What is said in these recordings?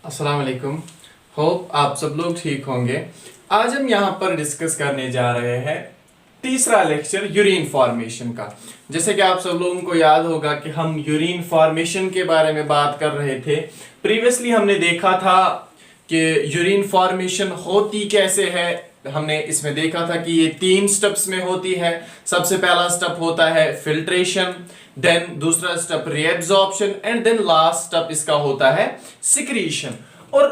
अस्सलाम वालेकुम। होप आप सब लोग ठीक होंगे। आज हम यहाँ पर डिस्कस करने जा रहे हैं तीसरा लेक्चर यूरिन फॉर्मेशन का। जैसे कि आप सब लोगों को याद होगा कि हम यूरिन फॉर्मेशन के बारे में बात कर रहे थे। प्रीवियसली हमने देखा था कि यूरिन फॉर्मेशन होती कैसे है। हमने इसमें देखा था कि ये 3 स्टेप्स में होती है। सबसे पहला स्टेप होता है फिल्ट्रेशन, देन दूसरा step reabsorption and then last step इसका होता है सिक्रीशन। और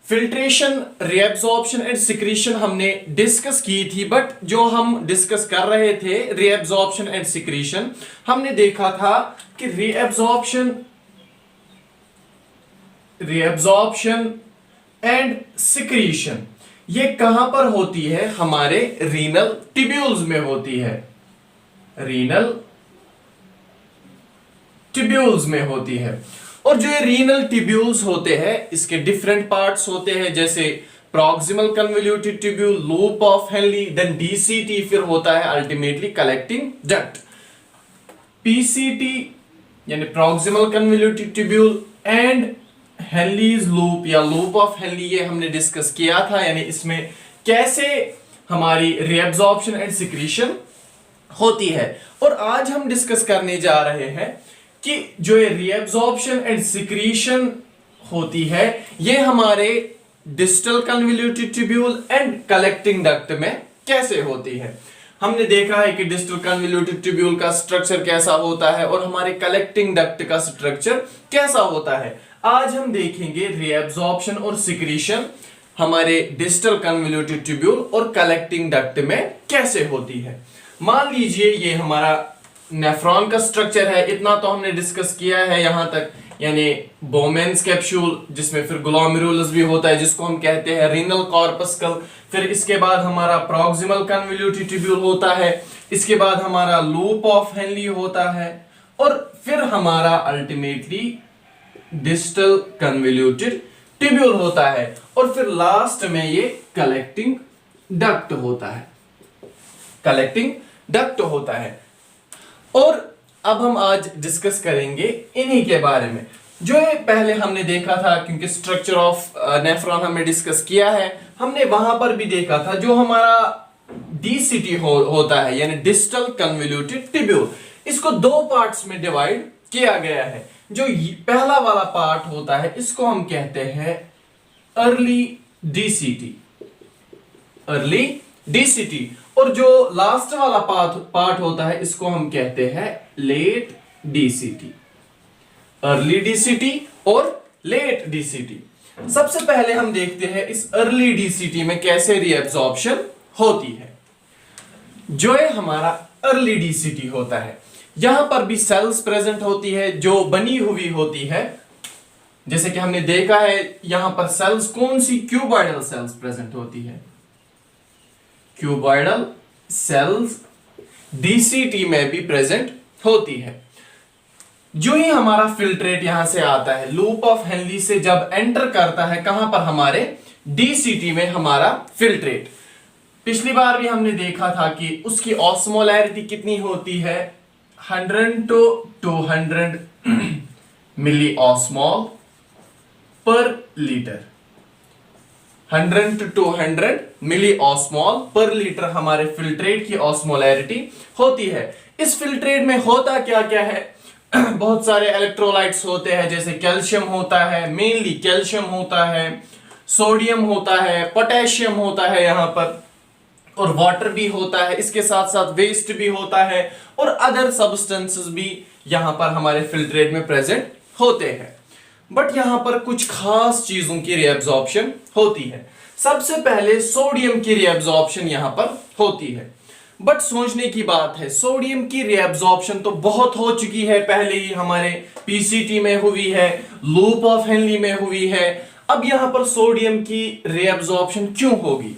फिल्ट्रेशन, रीएब्जॉर्प्शन एंड सिक्रीशन हमने डिस्कस की थी, बट जो हम डिस्कस कर रहे थे रीएब्जॉर्प्शन एंड सिक्रीशन, हमने देखा था कि रीएब्जॉर्प्शन एंड सिक्रीशन ये कहां पर होती है? हमारे रीनल ट्यूब्यूल्स में होती है। रीनल ट्यूब्यूल्स में होती है। और जो ये रीनल ट्यूब्यूल्स होते हैं इसके डिफरेंट पार्ट्स होते हैं, जैसे proximal convoluted tubule, loop of Henle, then DCT, फिर होता है अल्टीमेटली कलेक्टिंग डक्ट। पीसीटी यानी proximal convoluted tubule and Henle's loop या लूप ऑफ हेनली, ये हमने डिस्कस किया था। यानी इसमें कैसे हमारी रीएब्जॉर्प्शन एंड सिक्रीशन होती है। और आज हम डिस्कस करने जा रहे हैं कि जो ये रीएब्जॉर्प्शन एंड सिक्रीशन होती है ये हमारे distal convoluted tubule and collecting duct में कैसे होती है। हमने देखा है कि डिस्टल कन्वोल्यूटेड ट्यूब्यूल का स्ट्रक्चर कैसा होता है और हमारे कलेक्टिंग डक्ट का स्ट्रक्चर कैसा होता है। आज हम देखेंगे रीएब्जॉर्प्शन और सिक्रीशन हमारे डिस्टल कन्वोल्यूटेड ट्यूब्यूल और कलेक्टिंग डक्ट में कैसे होती है। मान लीजिए ये हमारा नेफ्रॉन का स्ट्रक्चर है, इतना तो हमने डिस्कस किया है यहां तक। यानी बोमेन्स कैप्सूल जिसमें फिर ग्लोमेरुलस भी होता है जिसको हम कहते हैं रीनल कॉर्पस्कल। फिर इसके बाद हमारा प्रॉक्सिमल कन्वोल्यूटेड ट्यूब्यूल होता है, इसके बाद हमारा लूप ऑफ हेनली होता है और फिर हमारा अल्टीमेटली डिस्टल कन्वोल्यूटेड ट्यूब्यूल होता है और फिर लास्ट में ये कलेक्टिंग डक्ट होता है। कलेक्टिंग डक्ट होता है। और अब हम आज डिस्कस करेंगे इन्हीं के बारे में। जो ये पहले हमने देखा था, क्योंकि स्ट्रक्चर ऑफ नेफ्रॉन हमने डिस्कस किया है, हमने वहां पर भी देखा था जो हमारा डीसीटी होता है यानी डिस्टल कन्वोल्यूटेड ट्यूब्यूल, इसको 2 पार्ट्स में डिवाइड किया गया है। जो पहला वाला पार्ट होता है इसको हम कहते हैं अर्ली डीसीटी, अर्ली डीसीटी। और जो लास्ट वाला पार्ट होता है इसको हम कहते हैं लेट डीसीटी, अर्ली डीसीटी और लेट डीसीटी। सबसे पहले हम देखते हैं इस अर्ली डीसीटी में कैसे रीएब्जॉर्प्शन होती है। जो है हमारा अर्ली डीसीटी होता है, यहां पर भी सेल्स प्रेजेंट होती है जो बनी हुई होती है। जैसे कि हमने देखा है यहां पर सेल्स कौन सी, क्यूबॉइडल सेल्स प्रेजेंट होती है। क्यूबॉइडल सेल्स डीसीटी में भी प्रेजेंट होती है। जो ही हमारा फिल्ट्रेट यहां से आता है, लूप ऑफ हेनली से जब एंटर करता है कहां पर, हमारे डीसीटी में हमारा फिल्ट्रेट। पिछली बार भी हमने देखा था कि उसकी ऑस्मोलैरिटी कितनी होती है, 100 to 200 मिली ऑस्मोल पर लीटर। 100 to 200 मिली ऑस्मोल पर लीटर हमारे फिल्ट्रेट की ऑस्मोलैरिटी होती है। इस फिल्ट्रेट में होता क्या क्या है, बहुत सारे इलेक्ट्रोलाइट्स होते हैं, जैसे कैल्शियम होता है, मेनली कैल्शियम होता है, सोडियम होता है, पोटेशियम होता है यहां पर, और वाटर भी होता है, इसके साथ साथ वेस्ट भी होता है और अदर सब्सटेंसेस भी यहां पर हमारे फिल्ट्रेट में प्रेजेंट होते हैं। बट यहां पर कुछ खास चीजों की रीएब्जॉर्प्शन होती है। सबसे पहले सोडियम की रीएब्जॉर्प्शन यहां पर होती है। बट सोचने की बात है, सोडियम की रीएब्जॉर्प्शन तो बहुत हो चुकी है, पहले ही हमारे पीसीटी में हुई है, लूप ऑफ हेनली में हुई है। अब यहां पर सोडियम की रीएब्जॉर्प्शन क्यों होगी?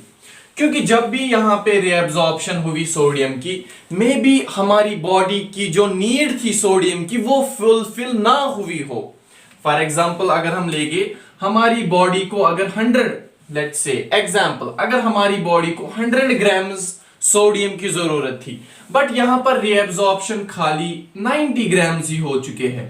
क्योंकि जब भी यहां पे रीएब्जॉर्प्शन हुई सोडियम की, मे बी हमारी बॉडी की जो नीड थी सोडियम की वो फुलफिल ना हुई हो। फॉर एग्जांपल अगर हम लेंगे हमारी बॉडी को, अगर 100 लेट्स से एग्जांपल, अगर हमारी बॉडी को 100 ग्राम्स सोडियम की जरूरत थी, बट यहां पर रीएब्जॉर्प्शन खाली 90 ग्राम्स ही हो चुके हैं,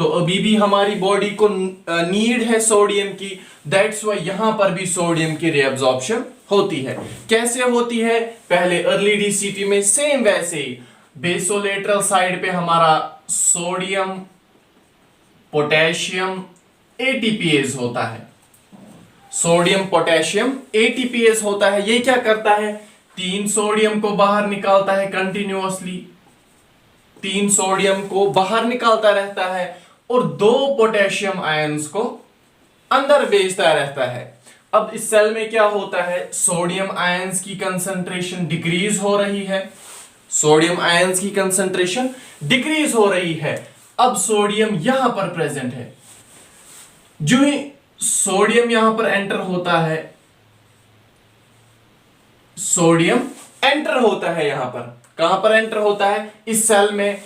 तो अभी भी हमारी बॉडी को नीड है सोडियम की, दैट्स वाई यहां पर भी सोडियम की रीअब्जॉर्प्शन होती है। कैसे होती है? पहले अर्ली डीसीटी में सेम वैसे ही बेसोलेटरल साइड पे हमारा सोडियम पोटेशियम एटीपीएज होता है, सोडियम पोटेशियम एटीपीएज होता है। ये क्या करता है? 3 सोडियम को बाहर निकालता है कंटिन्यूअसली, 3 सोडियम को बाहर निकालता रहता है और 2 पोटेशियम आयंस को अंदर भेजता रहता है। अब इस सेल में क्या होता है? सोडियम आयंस की कंसंट्रेशन डिक्रीज हो रही है, सोडियम आयंस की कंसंट्रेशन डिक्रीज हो रही है। अब सोडियम यहां पर प्रेजेंट है, जो ही सोडियम यहां पर एंटर होता है, सोडियम एंटर होता है यहां पर, कहां पर एंटर होता है? इस सेल में।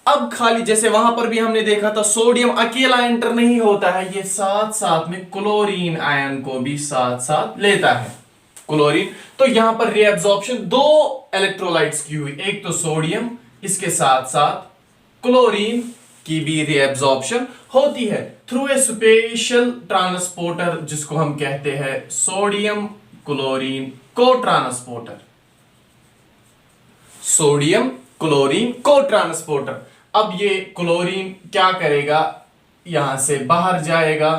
अब खाली जैसे वहां पर भी हमने देखा था सोडियम अकेला एंटर नहीं होता है, ये साथ साथ में क्लोरीन आयन को भी साथ साथ लेता है, क्लोरीन। तो यहां पर रीअब्जॉर्प्शन 2 इलेक्ट्रोलाइट्स की हुई, एक तो सोडियम, इसके साथ साथ क्लोरीन की भी रीअब्जॉर्प्शन होती है थ्रू ए स्पेशल ट्रांसपोर्टर, जिसको हम कहते हैं सोडियम क्लोरीन को ट्रांसपोर्टर, सोडियम क्लोरीन को ट्रांसपोर्टर। अब ये क्लोरीन क्या करेगा? यहां से बाहर जाएगा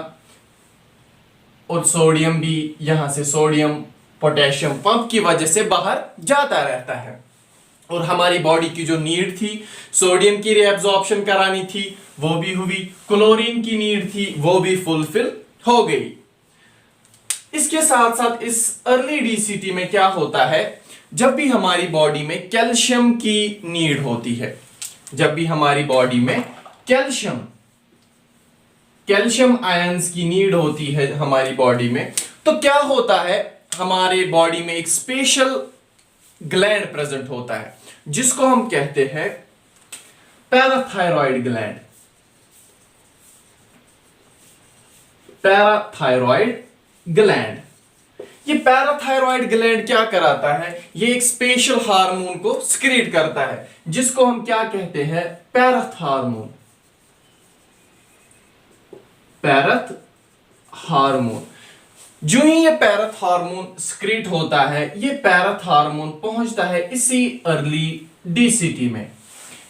और सोडियम भी यहां से सोडियम पोटेशियम पंप की वजह से बाहर जाता रहता है। और हमारी बॉडी की जो नीड थी सोडियम की रीअब्जॉर्प्शन करानी थी वो भी हुई, क्लोरीन की नीड थी वो भी फुलफिल हो गई। इसके साथ साथ इस अर्ली डीसीटी में क्या होता है? जब भी हमारी बॉडी में कैल्शियम की नीड होती है, जब भी हमारी बॉडी में कैल्शियम आयंस की नीड होती है हमारी बॉडी में, तो क्या होता है? हमारे बॉडी में एक स्पेशल ग्लैंड प्रेजेंट होता है जिसको हम कहते हैं पैराथायरॉइड ग्लैंड, पैराथायरॉइड ग्लैंड। ये पैराथायरॉइड ग्लैंड क्या कराता है? ये एक स्पेशल हार्मोन को सिक्रीट करता है जिसको हम क्या कहते हैं? पैरथ हार्मोन, पैरथ हार्मोन। जो ही ये पैरथ हार्मोन सिक्रीट होता है, ये पैरथ हार्मोन पहुंचता है इसी अर्ली डीसीटी में,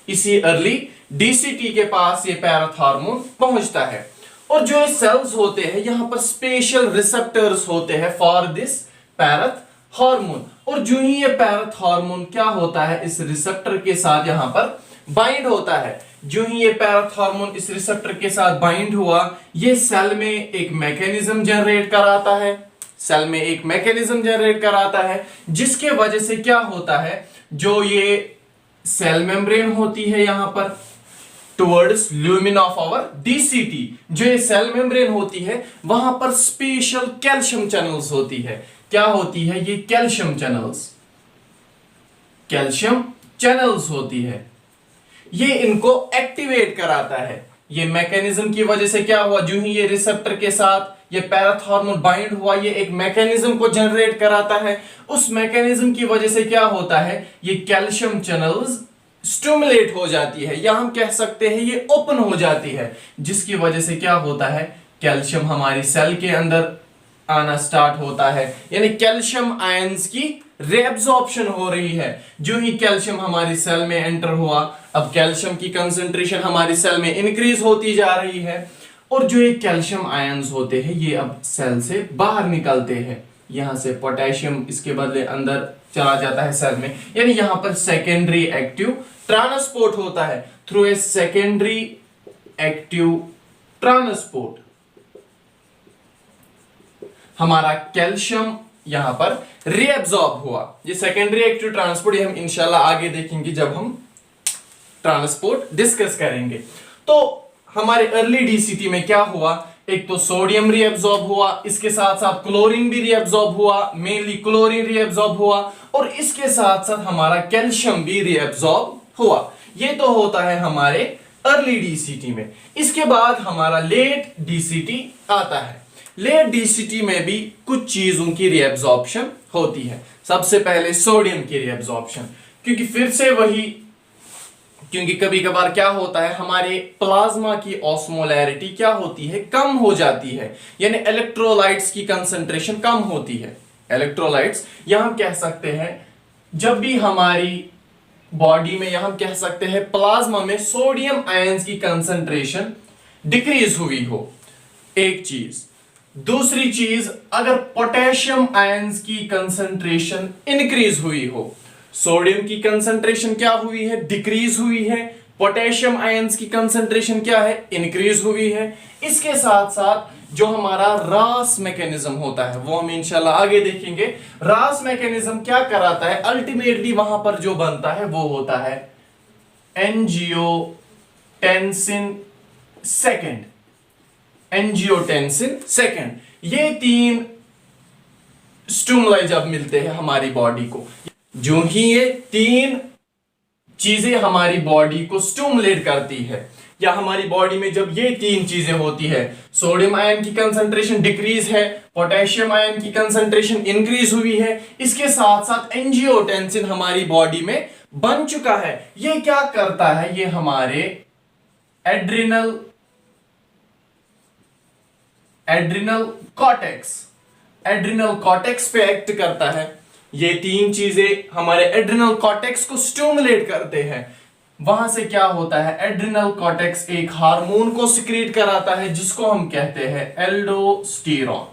इसी अर्ली डीसीटी के पास ये पैरथ हार्मोन पहुंचता है। और जो ये सेल्स होते हैं यहां पर स्पेशल रिसेप्टर्स होते हैं फॉर दिस पैरथ हार्मोन। और जो ही ये पैरथ हार्मोन क्या होता है? इस रिसेप्टर के साथ यहां पर बाइंड होता है। जो ही ये पैरथ हार्मोन इस रिसेप्टर के साथ बाइंड हुआ, ये सेल में एक मैकेनिज्म जनरेट कराता है, सेल में एक मैकेनिज्म जनरेट कराता है जिसके वजह से क्या होता है? जो ये सेल मेम्ब्रेन होती है यहां पर towards lumen of our DCT, जो ये सेल मेम्ब्रेन होती है वहां पर स्पेशल कैल्शियम चैनल्स होती है। क्या होती है? ये कैल्शियम चैनल्स, कैल्शियम चैनल्स होती है, ये इनको एक्टिवेट कराता है। ये मैकेनिज्म की वजह से क्या हुआ? जो ही ये रिसेप्टर के साथ ये पैरथ हार्मोन बाइंड हुआ, ये एक मैकेनिज्म को जनरेट कराता है। उस मैकेनिज्म की वजह से क्या होता है? ये कैल्शियम चैनल्स स्टिमुलेट हो जाती है, या हम कह सकते हैं ये ओपन हो जाती है, जिसकी वजह से क्या होता है? कैल्शियम हमारी सेल के अंदर आना स्टार्ट होता है, यानी कैल्शियम आयंस की रीअब्जॉर्प्शन हो रही है। जो ही कैल्शियम हमारी सेल में एंटर हुआ, अब कैल्शियम की कंसंट्रेशन हमारी सेल में इंक्रीज होती जा रही है और जो ये कैल्शियम आयंस होते हैं ये अब सेल से बाहर निकलते हैं। यहां से पोटेशियम इसके बदले अंदर चला जाता है सेल में, यानी यहां पर सेकेंडरी एक्टिव ट्रांसपोर्ट होता है through a secondary active transport. हमारा कैल्शियम यहां पर रीअब्सॉर्ब हुआ। ये सेकेंडरी एक्टिव ट्रांसपोर्ट ये हम इंशाल्लाह आगे देखेंगे जब हम ट्रांसपोर्ट डिस्कस करेंगे। तो हमारे अर्ली डीसीटी में क्या हुआ? एक तो सोडियम रीअब्सॉर्ब हुआ, इसके साथ साथ क्लोरीन भी रीअब्सॉर्ब हुआ, मेनली क्लोरीन रीअब्सॉर्ब हुआ और इसके साथ साथ हमारा कैल्शियम भी रीअब्सॉर्ब हुआ। ये तो होता है हमारे अर्ली डीसीटी में। इसके बाद हमारा लेट डीसीटी आता है। लेट डीसीटी में भी कुछ चीजों की रीअब्सॉर्प्शन होती है। सबसे पहले सोडियम की रीअब्सॉर्प्शन, क्योंकि फिर से वही क्योंकि कभी कभार क्या होता है, हमारे प्लाज्मा की ऑस्मोलैरिटी क्या होती है, कम हो जाती है, यानी इलेक्ट्रोलाइट्स की कंसंट्रेशन कम होती है। इलेक्ट्रोलाइट्स यहां कह सकते हैं, जब भी हमारी बॉडी में, यहां कह सकते हैं प्लाज्मा में सोडियम आयंस की कंसंट्रेशन डिक्रीज हुई हो, एक चीज। दूसरी चीज, अगर पोटेशियम आयंस की कंसंट्रेशन इंक्रीज हुई हो, सोडियम की कंसंट्रेशन क्या हुई है, डिक्रीज हुई है, पोटेशियम आयंस की कंसंट्रेशन क्या है, इंक्रीज हुई है। इसके साथ साथ जो हमारा रास मैकेनिज्म होता है वो हम इंशाल्लाह आगे देखेंगे। रास मैकेनिज्म क्या कराता है, अल्टीमेटली वहां पर जो बनता है वो होता है एंजियोटेंसिन सेकेंड। एंजियोटेंसिन सेकेंड, ये तीन स्टिमुलाई जब मिलते हैं हमारी बॉडी को, जो ही ये तीन चीजें हमारी बॉडी को स्टिमुलेट करती है, या हमारी बॉडी में जब ये तीन चीजें होती है, सोडियम आयन की कंसंट्रेशन डिक्रीज है, पोटेशियम आयन की कंसंट्रेशन इंक्रीज हुई है, इसके साथ साथ एंजियोटेंसिन हमारी बॉडी में बन चुका है। ये क्या करता है, ये हमारे एड्रिनल कॉर्टेक्स पे एक्ट करता है। ये तीन चीजें हमारे एड्रिनल कॉर्टेक्स को स्टिमुलेट करते हैं। वहां से क्या होता है, एड्रिनल कॉर्टेक्स एक हार्मोन को सिक्रीट कराता है जिसको हम कहते हैं एल्डोस्टेरॉन।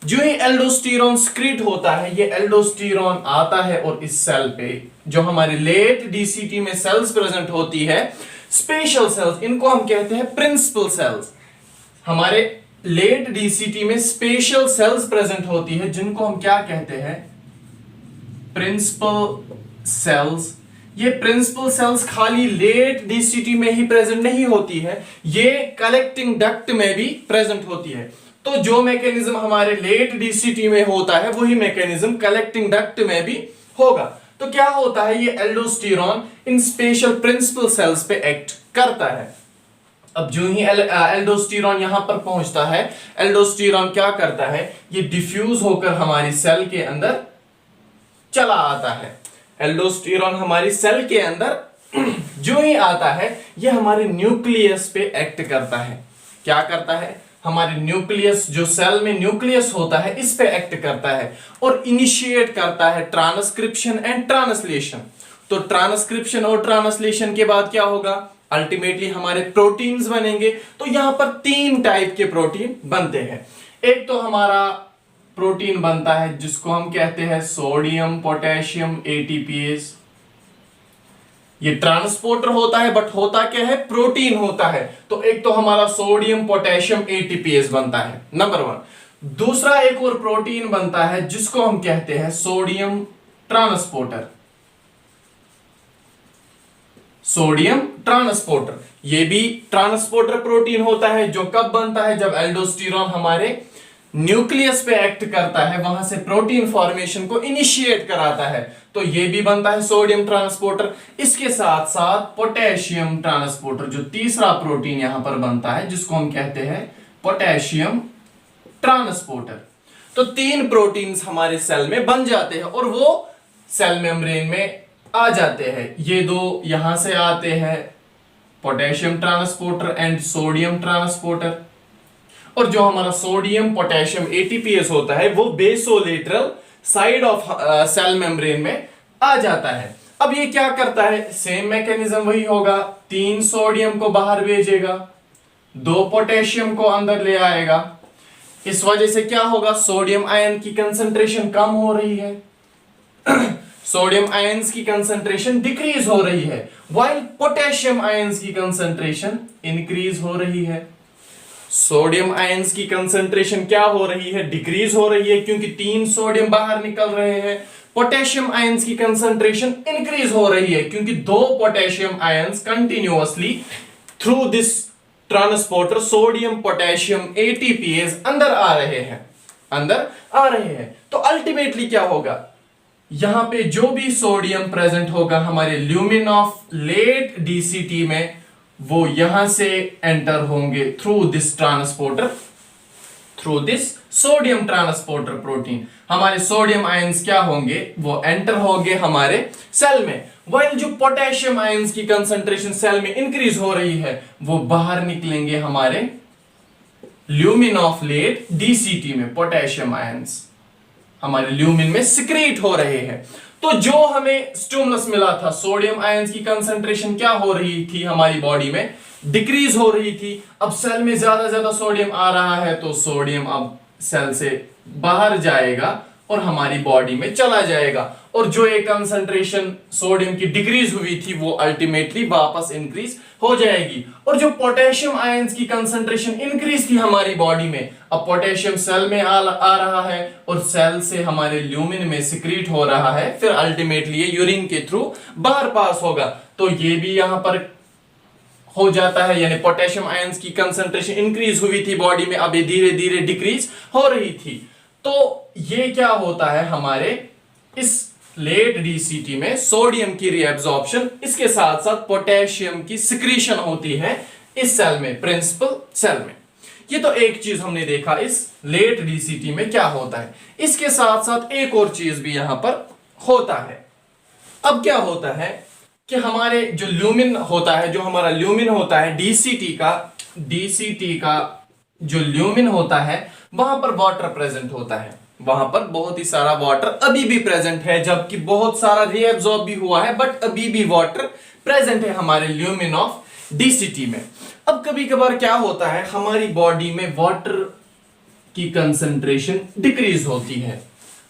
जो ही एल्डोस्टेरॉन सिक्रीट होता है, ये एल्डोस्टेरॉन आता है और इस सेल पे, जो हमारे लेट डीसीटी में सेल्स प्रेजेंट होती है, स्पेशल सेल्स, इनको हम कहते हैं प्रिंसिपल सेल्स। हमारे लेट डीसीटी में स्पेशल सेल्स प्रेजेंट होती है जिनको हम क्या कहते हैं, प्रिंसिपल सेल्स। ये प्रिंसिपल सेल्स खाली लेट डीसीटी में ही प्रेजेंट नहीं होती है, ये कलेक्टिंग डक्ट में भी प्रेजेंट होती है। तो जो मैकेनिज्म हमारे लेट डीसीटी में होता है वही मैकेनिज्म कलेक्टिंग डक्ट में भी होगा। तो क्या होता है, ये एल्डोस्टेरॉन इन स्पेशल प्रिंसिपल सेल्स पे एक्ट करता है। अब जो ही एल्डोस्टेरॉन यहां पर पहुंचता है, एल्डोस्टेरॉन क्या करता है, ये डिफ्यूज होकर हमारी सेल के अंदर चला आता है। एल्डोस्टेरॉन हमारी सेल के अंदर जो ही आता है, ये हमारे न्यूक्लियस पे एक्ट करता है। क्या करता है, हमारे न्यूक्लियस, जो सेल में न्यूक्लियस होता है, इस पे एक्ट करता है और इनिशिएट करता है ट्रांसक्रिप्शन एंड ट्रांसलेशन। तो ट्रांसक्रिप्शन और ट्रांसलेशन के बाद क्या होगा, अल्टीमेटली हमारे प्रोटीन्स बनेंगे। तो यहां पर तीन टाइप के प्रोटीन बनते हैं। एक तो हमारा प्रोटीन बनता है जिसको हम कहते हैं सोडियम पोटेशियम एटीपीएस। ये ट्रांसपोर्टर होता है, बट होता क्या है, प्रोटीन होता है। तो एक तो हमारा सोडियम पोटेशियम एटीपीएस बनता है, नंबर 1। दूसरा एक और प्रोटीन बनता है जिसको हम कहते हैं सोडियम ट्रांसपोर्टर। ये भी ट्रांसपोर्टर प्रोटीन होता है, जो कब बनता है, जब एल्डोस्टेरॉन हमारे न्यूक्लियस पे एक्ट करता है, वहां से प्रोटीन फॉर्मेशन को इनिशिएट कराता है। तो ये भी बनता है सोडियम ट्रांसपोर्टर। इसके साथ साथ पोटेशियम ट्रांसपोर्टर, जो तीसरा प्रोटीन यहां पर बनता है, जिसको हम कहते हैं पोटेशियम ट्रांसपोर्टर। तो तीन प्रोटीन्स हमारे सेल में बन जाते हैं और वो सेल मेम्ब्रेन में आ जाते हैं। ये दो यहां से आते हैं, potassium transporter and sodium transporter. और जो हमारा सोडियम पोटेशियम एटीपीएस होता है, वो बेसोलेटरल साइड ऑफ सेल मेम्ब्रेन में आ जाता है। अब ये क्या करता है, सेम मैकेनिज्म वही होगा, 3 सोडियम को बाहर भेजेगा, 2 पोटेशियम को अंदर ले आएगा। इस वजह से क्या होगा, सोडियम आयन की कंसंट्रेशन कम हो रही है, सोडियम आयंस की कंसंट्रेशन डिक्रीज हो रही है, व्हाइल पोटेशियम आयंस की कंसंट्रेशन इंक्रीज हो रही है। सोडियम आयंस की कंसंट्रेशन क्या हो रही है, डिक्रीज हो रही है, क्योंकि 3 सोडियम बाहर निकल रहे हैं। पोटेशियम आयंस की कंसंट्रेशन इंक्रीज हो रही है, क्योंकि 2 potassium ions continuously through this transporter sodium potassium ATPase अंदर आ रहे हैं। तो अल्टीमेटली क्या होगा, यहां पे जो भी सोडियम प्रेजेंट होगा हमारे ल्यूमिन ऑफ लेट डीसीटी में, वो यहां से एंटर होंगे through this transporter through this sodium transporter protein. हमारे सोडियम आयंस क्या होंगे, वो एंटर होंगे हमारे सेल में, वाइल जो पोटेशियम आयंस की कंसंट्रेशन सेल में इंक्रीज हो रही है वो बाहर निकलेंगे हमारे ल्यूमिन ऑफ लेट डीसीटी में। पोटेशियम आयंस हमारे ल्यूमिन में सिक्रीट हो रहे हैं। तो जो हमें स्टिमुलस मिला था, सोडियम आयंस की कंसंट्रेशन क्या हो रही थी हमारी बॉडी में, डिक्रीज हो रही थी। अब सेल में ज्यादा सोडियम आ रहा है तो सोडियम अब सेल से बाहर जाएगा और हमारी बॉडी में चला जाएगा, और जो एक कंसंट्रेशन सोडियम की डिक्रीज हुई थी वो अल्टीमेटली वापस इंक्रीज हो जाएगी। और जो पोटेशियम आयंस की कंसंट्रेशन इंक्रीज थी हमारी बॉडी में, अब पोटेशियम सेल में आ रहा है और सेल से हमारे ल्यूमिन में सिक्रीट हो रहा है, फिर अल्टीमेटली ये यूरिन के थ्रू बाहर पास होगा। तो ये भी यहां पर हो जाता है, यानी पोटेशियम आयंस की कंसंट्रेशन इंक्रीज हुई थी बॉडी में, अब ये धीरे धीरे डिक्रीज हो रही थी। तो ये क्या होता है हमारे इस लेट डीसीटी में सोडियम की रीअब्जॉर्प्शन, इसके साथ साथ पोटेशियम की सिक्रीशन होती है इस सेल में, प्रिंसिपल सेल में। ये तो एक चीज हमने देखा इस लेट डीसीटी में क्या होता है। इसके साथ साथ एक और चीज भी यहां पर होता है। अब क्या होता है कि हमारे जो ल्यूमिन होता है, जो हमारा ल्यूमिन होता है डीसीटी का जो ल्यूमिन होता है, वहां पर वाटर प्रेजेंट होता है, वहां पर बहुत ही सारा वाटर अभी भी प्रेजेंट है, जबकि बहुत सारा रीअब्सॉर्ब भी हुआ है, बट अभी भी वाटर प्रेजेंट है हमारे ल्यूमिन ऑफ डीसीटी में। अब कभी कभार क्या होता है, हमारी बॉडी में वाटर की कंसंट्रेशन डिक्रीज होती है,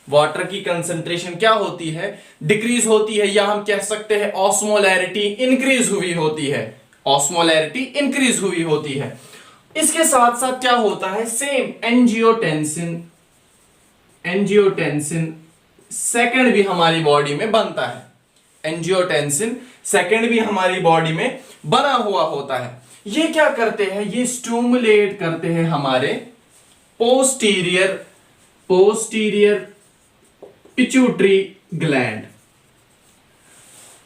वाटर की कंसंट्रेशन क्या होती है, डिक्रीज होती है, या हम कह सकते हैं ऑस्मोलैरिटी इंक्रीज हुई होती है, ऑस्मोलैरिटी इंक्रीज हुई होती है। इसके साथ साथ क्या होता है, सेम एंजियोटेंसिन सेकंड भी हमारी बॉडी में बनता है, एंजियोटेंसिन सेकंड भी हमारी बॉडी में बना हुआ होता है। ये क्या करते हैं, ये स्टिमुलेट करते हैं हमारे posterior pituitary gland,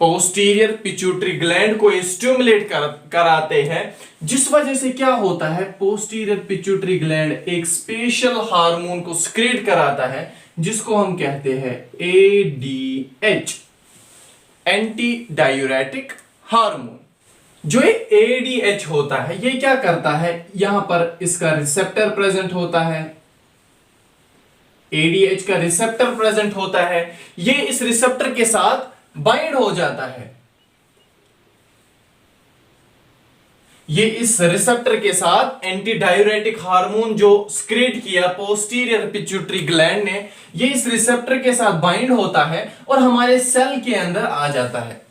posterior pituitary gland को स्टिमुलेट कराते हैं, जिस वजह से क्या होता है, पोस्टीरियर पिट्यूटरी ग्लैंड एक स्पेशल हार्मोन को सिक्रेट कराता है जिसको हम कहते हैं एडीएच, एंटी डायूरेटिक हार्मोन। जो ये एडीएच होता है ये क्या करता है, यहां पर इसका रिसेप्टर प्रेजेंट होता है, एडीएच का रिसेप्टर प्रेजेंट होता है, ये इस रिसेप्टर के साथ बाइंड हो जाता है, ये इस रिसेप्टर के साथ एंटी डायूरेटिक हार्मोन जो सिक्रेट किया पोस्टीरियर पिट्यूटरी ग्लैंड ने, ये इस रिसेप्टर के साथ बाइंड होता है और हमारे सेल के अंदर आ जाता है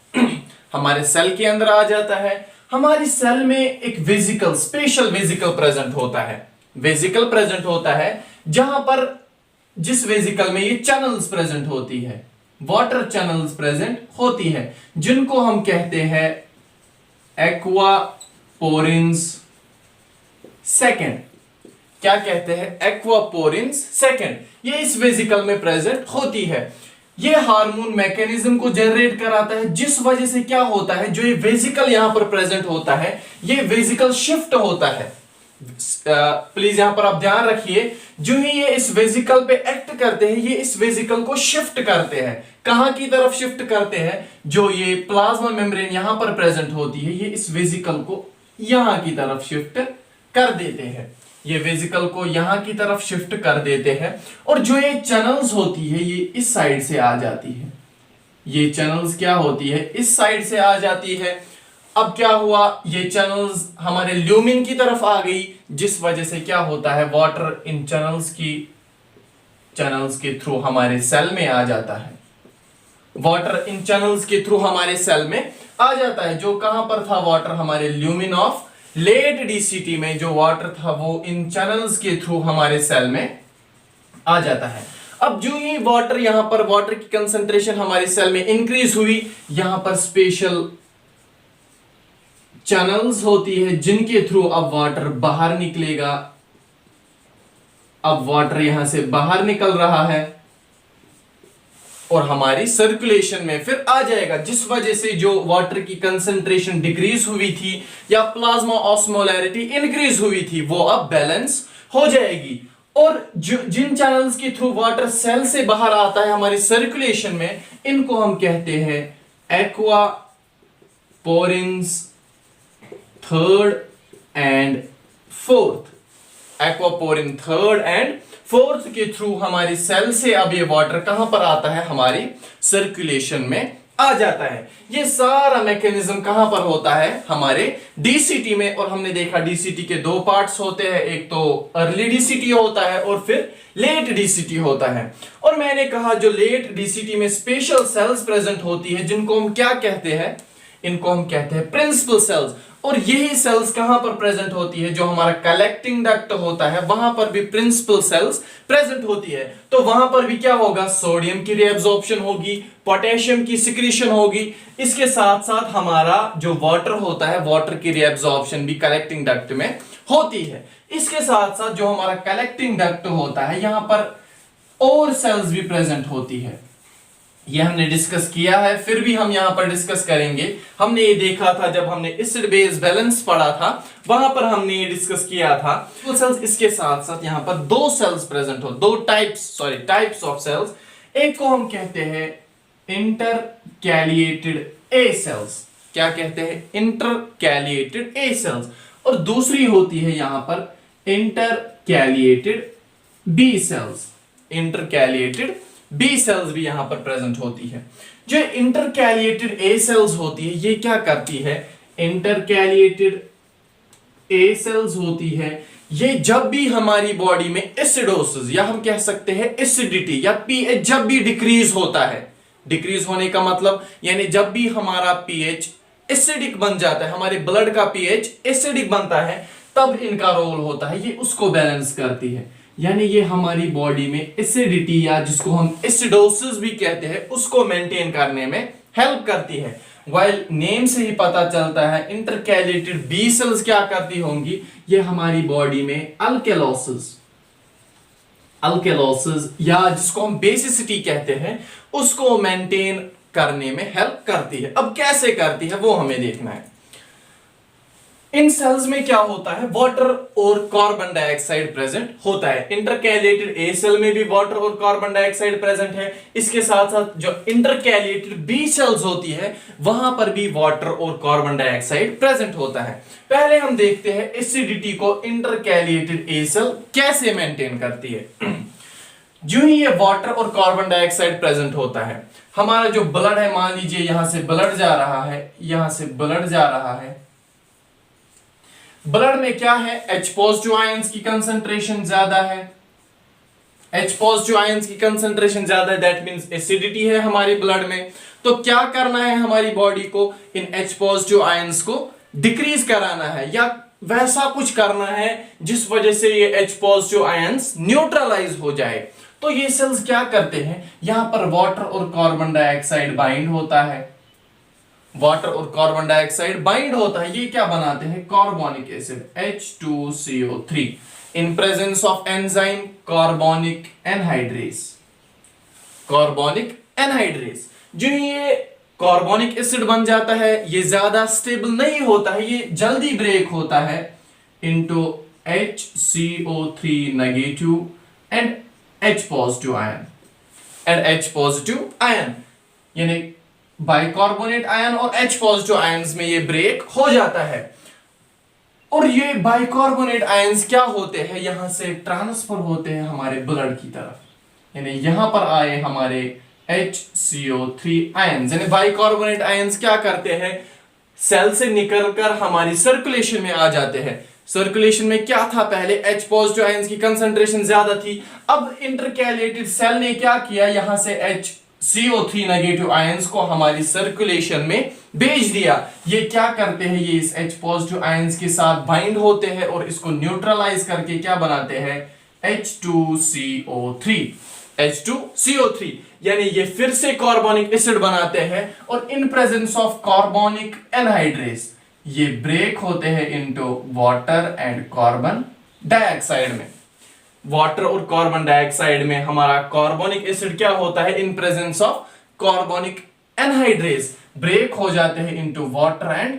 हमारे सेल के अंदर आ जाता है। हमारी सेल में एक वेसिकल, स्पेशल वेसिकल प्रेजेंट होता है, वेसिकल प्रेजेंट होता है जहां पर जिस वेसिकल में ये चैनल्स प्रेजेंट होती है, वाटर चैनल्स प्रेजेंट होती है, जिनको हम कहते हैं एक्वापोरिन्स सेकंड। क्या कहते हैं, एक्वापोरिन्स सेकंड, ये इस वेसिकल में प्रेजेंट होती है। ये हार्मोन मैकेनिज्म को जनरेट कराता है, जिस वजह से क्या होता है, जो ये वेसिकल यहां पर प्रेजेंट होता है, ये वेसिकल शिफ्ट होता है। प्लीज यहां पर आप ध्यान रखिए, जो ही ये इस वेसिकल पे एक्ट करते हैं, ये इस वेसिकल को शिफ्ट करते हैं। कहां की तरफ शिफ्ट करते हैं, जो ये प्लाज्मा मेम्ब्रेन यहां पर प्रेजेंट होती है, ये इस वेसिकल को यहां की तरफ शिफ्ट कर देते हैं, ये वेसिकल को यहां की तरफ शिफ्ट कर देते हैं। और जो ये चैनल्स होती है ये इस साइड से आ जाती है, ये चैनल्स क्या होती है, इस साइड से आ जाती है। अब क्या हुआ, ये चैनल्स हमारे ल्यूमिन की तरफ आ गई, जिस वजह से क्या होता है, वाटर इन चैनल्स के थ्रू हमारे सेल में आ जाता है, वाटर इन चैनल्स के थ्रू हमारे सेल में आ जाता है। जो कहां पर था वाटर, हमारे ल्यूमिन ऑफ लेट डीसीटी में जो वाटर था वो इन चैनल्स के थ्रू हमारे सेल में आ जाता है। अब जो ये वाटर, यहां पर वाटर की कंसंट्रेशन हमारे सेल में इंक्रीज हुई, यहां पर स्पेशल चैनल्स होती है जिनके थ्रू अब वाटर बाहर निकलेगा। अब वाटर यहां से बाहर निकल रहा है और हमारी सर्कुलेशन में फिर आ जाएगा, जिस वजह से जो वाटर की कंसंट्रेशन डिक्रीज हुई थी या प्लाज्मा ऑस्मोलैरिटी इंक्रीज हुई थी, वो अब बैलेंस हो जाएगी। और जिन चैनल्स के थ्रू वाटर सेल से बाहर आता है हमारी सर्कुलेशन में, इनको हम कहते हैं aqua porins third and fourth. Aquaporin third and fourth के थ्रू हमारी सेल से अब ये वाटर कहां पर आता है, हमारी सर्कुलेशन में आ जाता है। ये सारा मैकेनिज्म कहां पर होता है, हमारे डीसीटी में। और हमने देखा डीसीटी के दो पार्ट्स होते हैं, एक तो अर्ली डीसीटी होता है और फिर लेट डीसीटी होता है। और मैंने कहा जो लेट डीसीटी में स्पेशल सेल्स प्रेजेंट होती है, जिनको हम क्या कहते हैं, इनको हम कहते हैं प्रिंसिपल सेल्स। और यही सेल्स कहां पर प्रेजेंट होती है, जो हमारा कलेक्टिंग डक्ट होता है, वहां पर भी प्रिंसिपल सेल्स प्रेजेंट होती है। तो वहां पर भी क्या होगा, सोडियम की रीअब्जॉर्प्शन होगी, पोटेशियम की सिक्रीशन होगी। इसके साथ साथ हमारा जो वाटर होता है, वाटर की रीअब्जॉर्प्शन भी कलेक्टिंग डक्ट में होती है। इसके साथ साथ जो हमारा कलेक्टिंग डक्ट होता है, यहां पर और सेल्स भी प्रेजेंट होती है। ये हमने डिस्कस किया है, फिर भी हम यहां पर डिस्कस करेंगे। हमने ये देखा था जब हमने एसिड बेस बैलेंस पढ़ा था, वहां पर हमने ये डिस्कस किया था सेल्स। इसके साथ साथ यहां पर दो सेल्स प्रेजेंट हो, दो टाइप्स ऑफ सेल्स। एक को हम कहते हैं इंटरकैलिएटेड ए सेल्स। क्या कहते हैं, इंटरकैलिएटेड ए सेल्स। और दूसरी होती है यहां पर इंटरकैलिएटेड बी सेल्स। इंटरकैलिएटेड बी सेल्स भी यहां पर प्रेजेंट होती है। जो इंटरकैलिएटेड ए सेल्स होती है, ये क्या करती है, इंटरकैलिएटेड ए सेल्स होती है, ये जब भी हमारी बॉडी में एसिडोसिस या हम कह सकते हैं एसिडिटी या पीएच जब भी डिक्रीज होता है, डिक्रीज होने का मतलब यानी जब भी हमारा पीएच एसिडिक बन जाता है, हमारे ब्लड का पीएच एसिडिक बनता है, तब इनका रोल होता है, ये उसको बैलेंस करती है। यानी ये हमारी बॉडी में एसिडिटी या जिसको हम एसिडोसिस भी कहते हैं, उसको मेंटेन करने में हेल्प करती है। वाइल नेम से ही पता चलता है इंटरकैलिएटेड बी सेल्स क्या करती होंगी, ये हमारी बॉडी में अल्केलोसिस या जिसको हम बेसिसिटी कहते हैं, उसको मेंटेन करने में हेल्प करती है। अब कैसे करती है वो हमें देखना है। इन सेल्स में क्या होता है, वाटर और कार्बन डाइऑक्साइड प्रेजेंट होता है। इंटरकैलिएटेड ए सेल में भी वाटर और कार्बन डाइऑक्साइड प्रेजेंट है। इसके साथ साथ जो इंटरकैलिएटेड बी सेल्स होती है, वहां पर भी वाटर और कार्बन डाइऑक्साइड प्रेजेंट होता है। पहले हम देखते हैं एसिडिटी को इंटरकैलिएटेड ए सेल कैसे मेंटेन करती है। जो ही ये वाटर और कार्बन डाइऑक्साइड प्रेजेंट होता है, हमारा जो ब्लड है, मान लीजिए यहां से ब्लड जा रहा है, यहां से ब्लड जा रहा है, ब्लड में क्या है, H पॉजिटिव आयंस की कंसंट्रेशन ज्यादा है। H पॉजिटिव आयंस की कंसंट्रेशन ज्यादा है, दैट मींस एसिडिटी है हमारे ब्लड में। तो क्या करना है हमारी बॉडी को, इन H पॉजिटिव आयंस को डिक्रीज कराना है या वैसा कुछ करना है जिस वजह से ये H पॉजिटिव आयंस न्यूट्रलाइज हो जाए। तो ये सेल्स क्या करते हैं, यहां पर वाटर और कार्बन डाइऑक्साइड बाइंड होता है, वाटर और कार्बन डाइऑक्साइड बाइंड होता है, ये क्या बनाते हैं, carbonic acid H2CO3 in presence of enzyme carbonic anhydrase. Carbonic anhydrase जो ये कार्बोनिक एसिड बन जाता है, ये ज्यादा स्टेबल नहीं होता है, ये जल्दी ब्रेक होता है into HCO3 negative and H positive ion यानी बाइकार्बोनेट आयन और H पॉजिटिव आयंस में ये ब्रेक हो जाता है। और ये बाइकार्बोनेट आयंस क्या होते हैं, यहां से ट्रांसफर होते हैं हमारे ब्लड की तरफ, यानी यहां पर आए हमारे HCO3 आयंस। यानी बाइकार्बोनेट आयंस क्या करते हैं, सेल से निकलकर हमारी सर्कुलेशन में आ जाते हैं। सर्कुलेशन में क्या था, पहले H पॉजिटिव आयंस की कंसंट्रेशन ज्यादा थी, अब इंटरकैलिएटेड सेल ने क्या किया, यहां से HCO3 नेगेटिव आयंस को हमारी सर्कुलेशन में भेज दिया। ये क्या करते हैं, ये इस H पॉजिटिव आयंस के साथ बाइंड होते हैं और इसको न्यूट्रलाइज करके क्या बनाते हैं, H2CO3 यानी ये फिर से कार्बोनिक एसिड बनाते हैं और in presence of carbonic anhydrase ये ब्रेक होते हैं into water and carbon dioxide में। वाटर और कार्बन डाइऑक्साइड में हमारा कार्बोनिक एसिड क्या होता है, in presence of carbonic anhydrase break हो जाते हैं into water and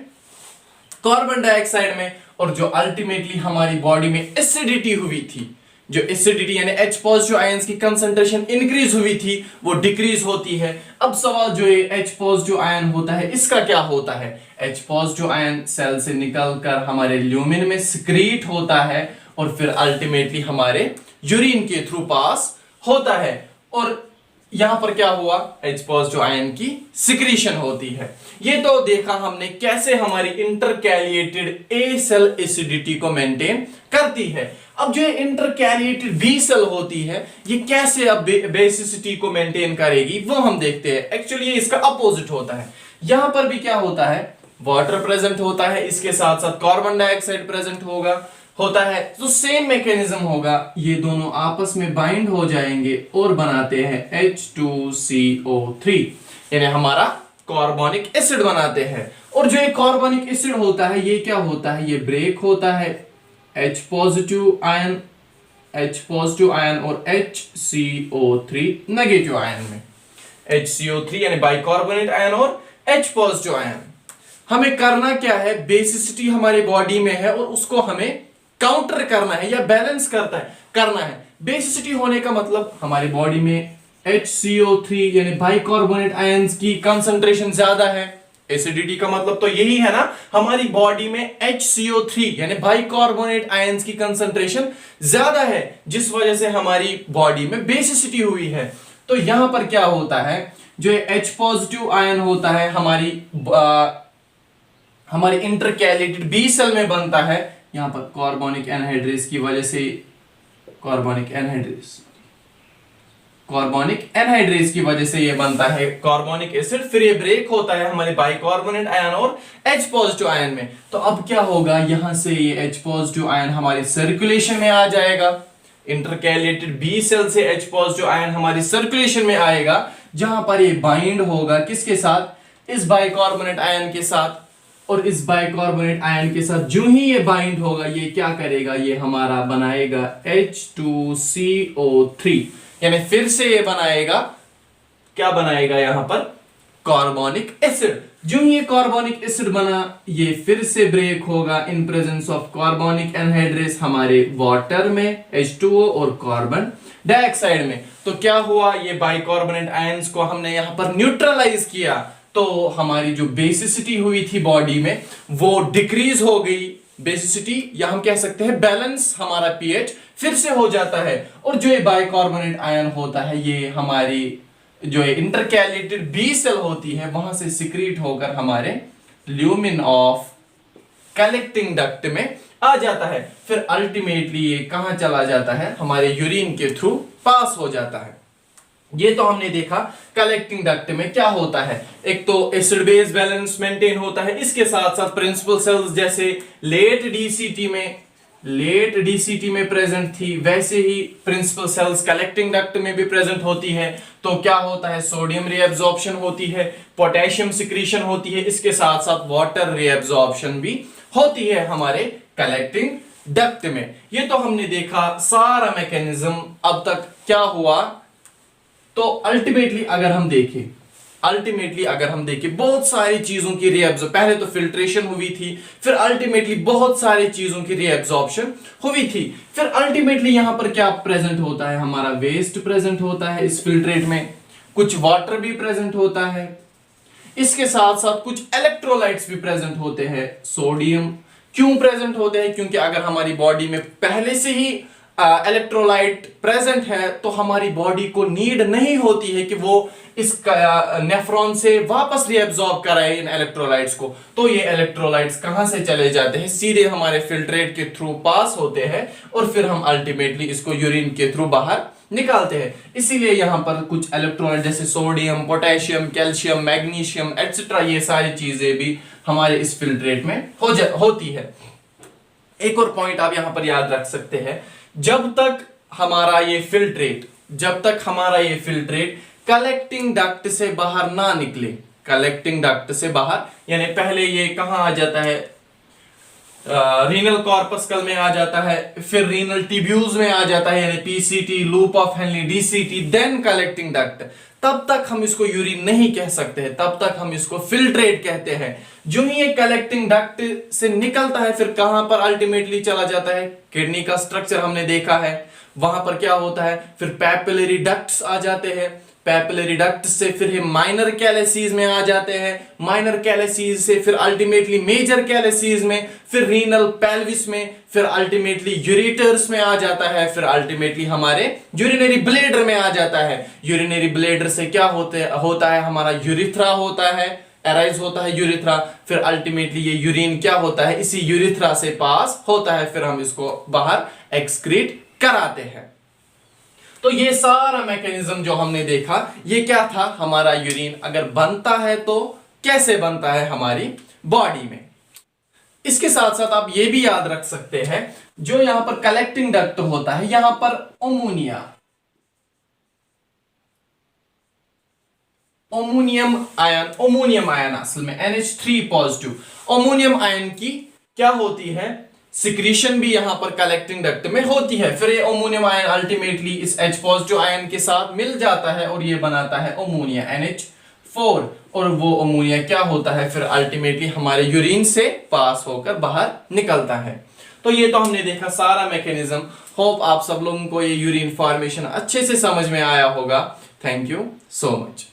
carbon dioxide में। और जो अल्टीमेटली हमारी बॉडी में एसिडिटी हुई थी, जो एसिडिटी यानी H पॉजिटिव आयंस की कंसंट्रेशन इंक्रीज हुई थी वो डिक्रीज होती है। अब सवाल जो ये H पॉजिटिव आयन होता है इसका क्या होता है? H पॉजिटिव आयन सेल से निकलकर हमारे ल्यूमिन में सिक्रीट होता है और फिर अल्टीमेटली हमारे यूरिन के थ्रू पास होता है। और यहां पर क्या हुआ? H पॉजिटिव आयन की सिक्रीशन होती है। ये तो देखा हमने कैसे हमारी इंटरकैलिएटेड ए सेल एसिडिटी को मेंटेन करती है। अब जो इंटरकैलिएटेड बी सेल होती है ये कैसे अब बेसिसिटी को मेंटेन करेगी वो हम देखते हैं। एक्चुअली ये इसका अपोजिट होता है। यहां पर भी क्या होता है? वाटर प्रेजेंट होता है, इसके साथ साथ कार्बन डाइऑक्साइड प्रेजेंट होता है। तो सेम मैकेनिज्म होगा, ये दोनों आपस में बाइंड हो जाएंगे और बनाते हैं H2CO3 यानी हमारा कार्बोनिक एसिड बनाते हैं। और जो ये कार्बोनिक एसिड होता है ये क्या होता है? ये ब्रेक होता है H पॉजिटिव आयन और HCO3 नेगेटिव आयन में। HCO3 यानी बाइकार्बोनेट आयन और H पॉजिटिव आयन। हमें करना क्या है? बेसिसिटी हमारी बॉडी में है और उसको हमें काउंटर करना है या बैलेंस करना है। बेसिसिटी होने का मतलब हमारी बॉडी में HCO3 यानी बाइकार्बोनेट आयंस की कंसंट्रेशन ज्यादा है। एसिडिटी का मतलब तो यही है ना, हमारी बॉडी में HCO3 यानी बाइकार्बोनेट आयंस की कंसंट्रेशन ज्यादा है जिस वजह से हमारी बॉडी में बेसिसिटी हुई है। तो यहां पर क्या होता है? जो H पॉजिटिव आयन होता है हमारी इंटरकैलिएटेड बी सेल में बनता है। यहां पर कार्बोनिक एनहाइड्रेस की वजह से कार्बोनिक एनहाइड्रेस की वजह से ये बनता है कार्बोनिक एसिड। फिर ये ब्रेक होता है हमारे बाइकार्बोनेट आयन और H पॉजिटिव आयन में। तो अब क्या होगा? यहां से ये H पॉजिटिव आयन हमारी सर्कुलेशन में आ जाएगा। इंटरकैलिएटेड बी सेल से H पॉजिटिव आयन हमारी सर्कुलेशन में आएगा जहां पर ये बाइंड होगा किसके साथ? इस बाइकार्बोनेट आयन के साथ। और इस बाइकार्बोनेट आयन के साथ जो ही ये बाइंड होगा ये क्या करेगा? ये हमारा बनाएगा H2CO3 यानी फिर से ये बनाएगा, क्या बनाएगा यहां पर? Carbonic acid. जो ये कार्बोनिक एसिड बना ये फिर से ब्रेक होगा इन प्रेजेंस ऑफ कार्बोनिक एनहाइड्रेस हमारे वाटर में H2O और कार्बन डाइऑक्साइड में। तो क्या हुआ? ये बाइकार्बोनेट आयंस को हमने यहां पर न्यूट्रलाइज किया तो हमारी जो बेसिसिटी हुई थी बॉडी में वो डिक्रीज हो गई। बेसिसिटी या हम कह सकते हैं बैलेंस, हमारा पीएच फिर से हो जाता है। और जो ये बाइकार्बोनेट आयन होता है ये हमारी जो इंटरकैलिएटेड बी सेल होती है वहां से सिक्रीट होकर हमारे ल्यूमिन ऑफ कलेक्टिंग डक्ट में आ जाता है। फिर अल्टीमेटली ये कहां चला जाता है? हमारे यूरिन के थ्रू पास हो जाता है। ये तो हमने देखा कलेक्टिंग डक्ट में क्या होता है। एक तो एसिड बेस बैलेंस मेंटेन होता है, इसके साथ साथ प्रिंसिपल सेल्स जैसे लेट डीसीटी में प्रेजेंट थी वैसे ही प्रिंसिपल सेल्स कलेक्टिंग डक्ट में भी प्रेजेंट होती है। तो क्या होता है? सोडियम रीएब्जॉर्प्शन होती है, पोटेशियम सिक्रीशन होती है, इसके साथ साथ वाटर रीएब्जॉर्प्शन भी होती है हमारे कलेक्टिंग डक्ट में। ये तो हमने देखा सारा मैकेनिज्म अब तक क्या हुआ। तो अल्टीमेटली अगर हम देखें बहुत सारी चीजों की रीएब्जॉर्प्शन, पहले तो फिल्ट्रेशन हुई थी, फिर अल्टीमेटली बहुत सारी चीजों की रीएब्जॉर्प्शन हुई थी। फिर अल्टीमेटली यहां पर क्या प्रेजेंट होता है? हमारा वेस्ट प्रेजेंट होता है इस फिल्ट्रेट में, कुछ वाटर भी प्रेजेंट होता है, इसके साथ साथ कुछ इलेक्ट्रोलाइट्स भी प्रेजेंट होते हैं। सोडियम क्यों प्रेजेंट होते हैं? क्योंकि अगर हमारी बॉडी में पहले से ही इलेक्ट्रोलाइट प्रेजेंट है तो हमारी बॉडी को नीड नहीं होती है कि वो इस नेफ्रॉन से वापस रीअब्सॉर्ब कराए इन इलेक्ट्रोलाइट्स को। तो ये इलेक्ट्रोलाइट्स कहां से चले जाते हैं? सीधे हमारे फिल्ट्रेट के थ्रू पास होते हैं और फिर हम अल्टीमेटली इसको यूरिन के थ्रू बाहर निकालते हैं। इसीलिए यहां पर कुछ इलेक्ट्रोलाइट जैसे sodium, potassium, calcium, magnesium etcetera ये सारी चीजें भी हमारे इस फिल्ट्रेट में होती है। एक और पॉइंट आप यहां पर याद रख सकते हैं, जब तक हमारा ये फिल्ट्रेट कलेक्टिंग डक्ट से बाहर ना निकले, कलेक्टिंग डक्ट से बाहर यानी पहले ये कहां आ जाता है? रीनल कॉर्पस्कल में आ जाता है, फिर रीनल ट्यूब्यूल्स में आ जाता है यानी PCT, loop of Henle, DCT, then collecting duct. तब तक हम इसको यूरिन नहीं कह सकते हैं, तब तक हम इसको फिल्ट्रेट कहते हैं। जो ही ये कलेक्टिंग डक्ट से निकलता है फिर कहां पर अल्टीमेटली चला जाता है, किडनी का स्ट्रक्चर हमने देखा है, वहां पर क्या होता है, फिर पैपिलरी डक्ट्स आ जाते हैं, पैपिलरी डक्ट से फिर ये माइनर कैलेसीज में आ जाते हैं, माइनर कैलेसीज से फिर अल्टीमेटली मेजर कैलेसीज में, फिर रीनल पेल्विस में, फिर अल्टीमेटली यूरेटर्स में आ जाता है, फिर अल्टीमेटली हमारे यूरिनरी ब्लेडर में आ जाता है। यूरिनरी ब्लेडर से क्या होता है हमारा यूरिथ्रा होता है, एराइज होता है यूरिथ्रा, फिर अल्टीमेटली ये यूरिन क्या होता है इसी यूरिथ्रा से पास होता है, फिर हम इसको बाहर एक्सक्रीट कराते हैं। तो ये सारा मैकेनिज्म जो हमने देखा ये क्या था, हमारा यूरिन अगर बनता है तो कैसे बनता है हमारी बॉडी में। इसके साथ साथ आप ये भी याद रख सकते हैं जो यहां पर कलेक्टिंग डक्ट होता है, यहां पर ओमोनियम आयन असल में NH3 पॉजिटिव, ओमोनियम आयन की क्या होती है सिक्रीशन भी यहां पर कलेक्टिंग डक्ट में होती है। फिर ये ओमोनियम आयन अल्टीमेटली इस H पॉजिटिव आयन के साथ मिल जाता है और ये बनाता है ओमोनिया NH4, और वो ओमोनिया क्या होता है फिर अल्टीमेटली हमारे यूरिन से पास होकर बाहर निकलता है। तो ये तो हमने देखा सारा मैकेनिज्म। होप आप सब लोगों को ये यूरिन फॉर्मेशन अच्छे से समझ में आया होगा। Thank you so much.